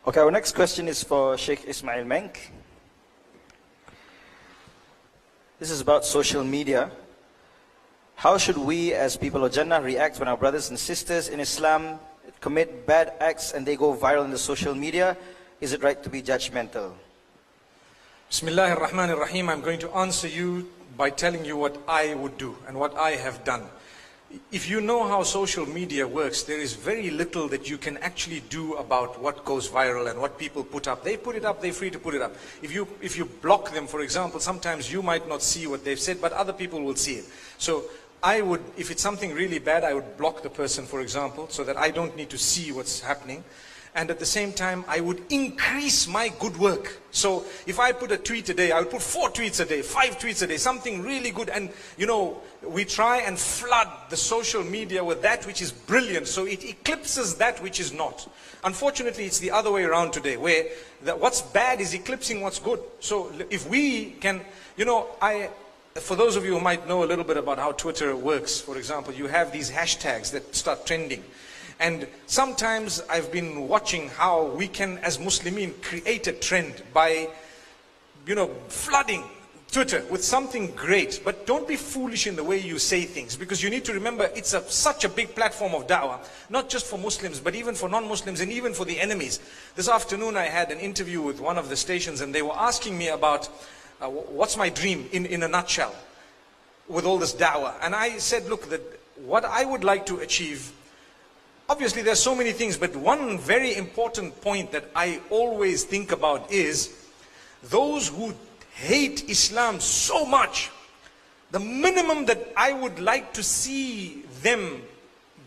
Okay, our next question is for Sheikh Ismail Menk. This is about social media. How should we as people of Jannah react when our brothers and sisters in Islam commit bad acts and they go viral in the social media? Is it right to be judgmental? Bismillahir Rahmanir Rahim. I'm going to answer you by telling you what I would do and what I have done. If you know how social media works, there is very little that you can actually do about what goes viral and what people put up. They put it up, they're free to put it up. If you block them, for example, sometimes you might not see what they've said, but other people will see it. So I would, if it's something really bad, I would block the person, for example, so that I don't need to see what's happening. And at the same time, I would increase my good work. So if I put a tweet a day, I would put 4 tweets a day, 5 tweets a day, something really good. And you know, we try and flood the social media with that which is brilliant, so it eclipses that which is not. Unfortunately, it's the other way around today, where what's bad is eclipsing what's good. So if we can, you know, for those of you who might know a little bit about how Twitter works, for example, you have these hashtags that start trending. And sometimes I've been watching how we can, as Muslimin, create a trend by, you know, flooding Twitter with something great. But don't be foolish in the way you say things, because you need to remember it's such a big platform of da'wah, not just for Muslims, but even for non-Muslims and even for the enemies. This afternoon I had an interview with one of the stations, and they were asking me about what's my dream in a nutshell with all this da'wah. And I said, look, what I would like to achieve, obviously there's so many things, but one very important point that I always think about is those who hate Islam so much. The minimum that I would like to see them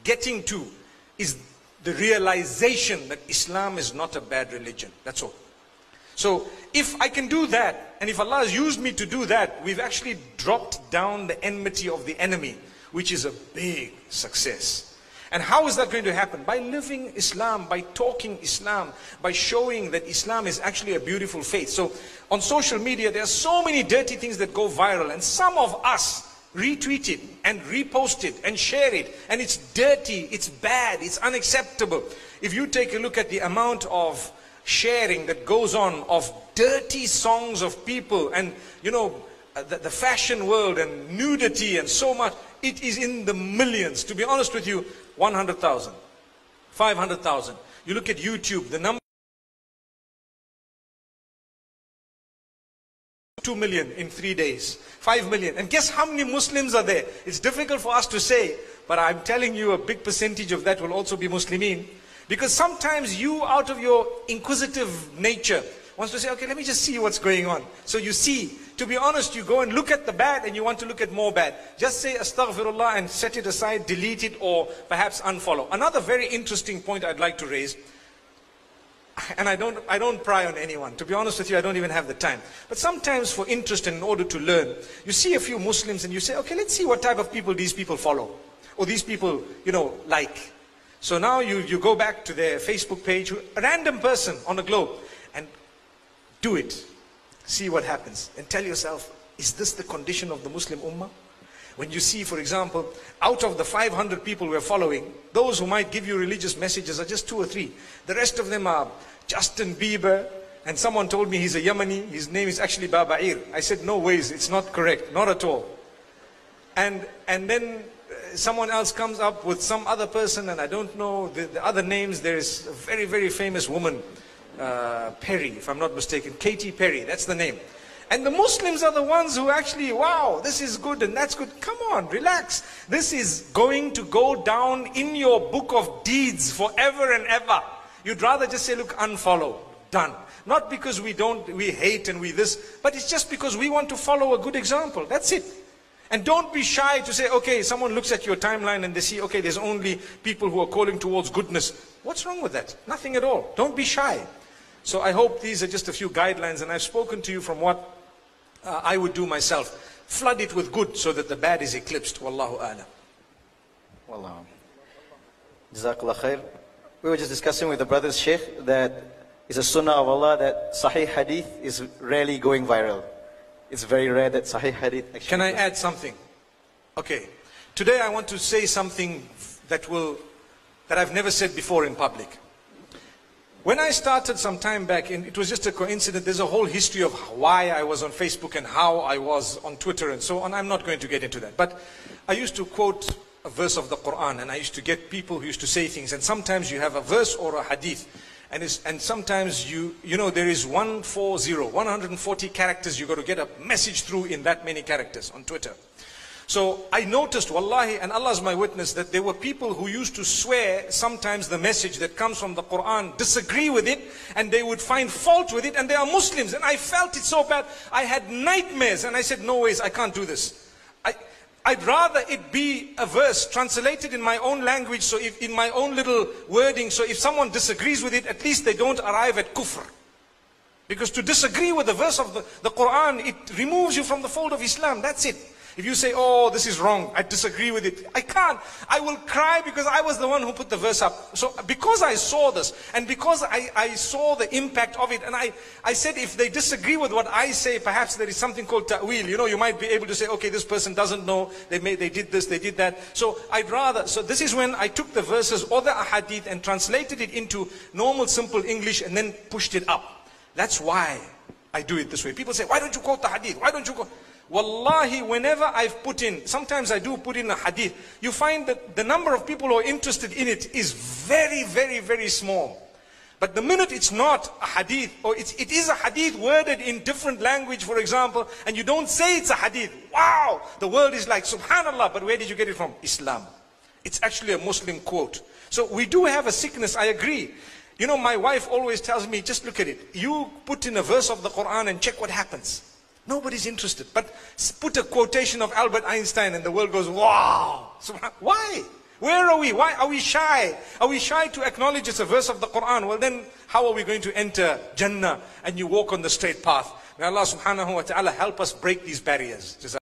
getting to is the realization that Islam is not a bad religion. That's all. So if I can do that, and if Allah has used me to do that, we've actually dropped down the enmity of the enemy, which is a big success. And how is that going to happen? By living Islam, by talking Islam, by showing that Islam is actually a beautiful faith. So on social media, there are so many dirty things that go viral, and some of us retweet it and repost it and share it, and it's dirty, it's bad, it's unacceptable. If you take a look at the amount of sharing that goes on of dirty songs of people, and you know, the fashion world and nudity and so much, it is in the millions. To be honest with you, 100,000, 500,000. You look at YouTube, the number 2 million in 3 days, 5 million. And guess how many Muslims are there? It's difficult for us to say, but I'm telling you a big percentage of that will also be Muslimin. Because sometimes you, out of your inquisitive nature, wants to say, okay, let me just see what's going on. So you see, to be honest, you go and look at the bad and you want to look at more bad. Just say astaghfirullah and set it aside, delete it, or perhaps unfollow. Another very interesting point I'd like to raise, and I don't pry on anyone. To be honest with you, I don't even have the time. But sometimes for interest and in order to learn, you see a few Muslims and you say, okay, let's see what type of people these people follow. Or these people, you know, like. So now you go back to their Facebook page, a random person on the globe, and do it. See what happens. And tell yourself, is this the condition of the Muslim Ummah? When you see, for example, out of the 500 people we're following, those who might give you religious messages are just 2 or 3. The rest of them are Justin Bieber, and someone told me he's a Yemeni, his name is actually Baba'ir. I said, no ways, it's not correct, not at all. And then someone else comes up with some other person, and I don't know the other names. There is a very, very famous woman, Perry, if I'm not mistaken, Katy Perry, that's the name. And the Muslims are the ones who actually, wow, this is good and that's good. Come on, relax. This is going to go down in your book of deeds forever and ever. You'd rather just say, look, unfollow, done. Not because we hate and we this, but it's just because we want to follow a good example. That's it. And don't be shy to say, okay, someone looks at your timeline and they see, okay, there's only people who are calling towards goodness. What's wrong with that? Nothing at all. Don't be shy. So I hope these are just a few guidelines, and I've spoken to you from what I would do myself. Flood it with good so that the bad is eclipsed. Wallahu a'lam. Wallahu. Jazakallah khair. We were just discussing with the brothers, Sheikh, that it's a sunnah of Allah that Sahih Hadith is rarely going viral. It's very rare that Sahih Hadith actually... Can I add something? Okay. Today I want to say something that I've never said before in public. When I started some time back, and it was just a coincidence, there's a whole history of why I was on Facebook and how I was on Twitter and so on. I'm not going to get into that. But I used to quote a verse of the Quran, and I used to get people who used to say things, and sometimes you have a verse or a hadith, and sometimes you know there is 140 characters, you got to get a message through in that many characters on Twitter. So I noticed, wallahi, and Allah is my witness, that there were people who used to swear sometimes the message that comes from the Quran, disagree with it, and they would find fault with it, and they are Muslims. And I felt it so bad. I had nightmares, and I said, no ways, I can't do this. I'd rather it be a verse translated in my own language, so if in my own little wording, so if someone disagrees with it, at least they don't arrive at kufr. Because to disagree with the verse of the Quran, it removes you from the fold of Islam, that's it. If you say, oh, this is wrong, I disagree with it, I can't. I will cry because I was the one who put the verse up. So because I saw this, and because I saw the impact of it, and I said, if they disagree with what I say, perhaps there is something called ta'wil. You know, you might be able to say, okay, this person doesn't know, they did this, they did that. So so this is when I took the verses or the ahadith and translated it into normal, simple English and then pushed it up. That's why I do it this way. People say, why don't you quote the hadith? Why don't you quote? Wallahi, whenever I've put in, sometimes I do put in a hadith, you find that the number of people who are interested in it is very, very, very small. But the minute it's not a hadith, or it is a hadith worded in different language, for example, and you don't say it's a hadith, wow, the world is like, subhanallah, but where did you get it from? Islam. It's actually a Muslim quote. So we do have a sickness, I agree. You know, my wife always tells me, just look at it. You put in a verse of the Quran and check what happens. Nobody's interested. But put a quotation of Albert Einstein and the world goes, wow. Why? Where are we? Why are we shy? Are we shy to acknowledge it's a verse of the Quran? Well then, how are we going to enter Jannah and you walk on the straight path? May Allah subhanahu wa ta'ala help us break these barriers.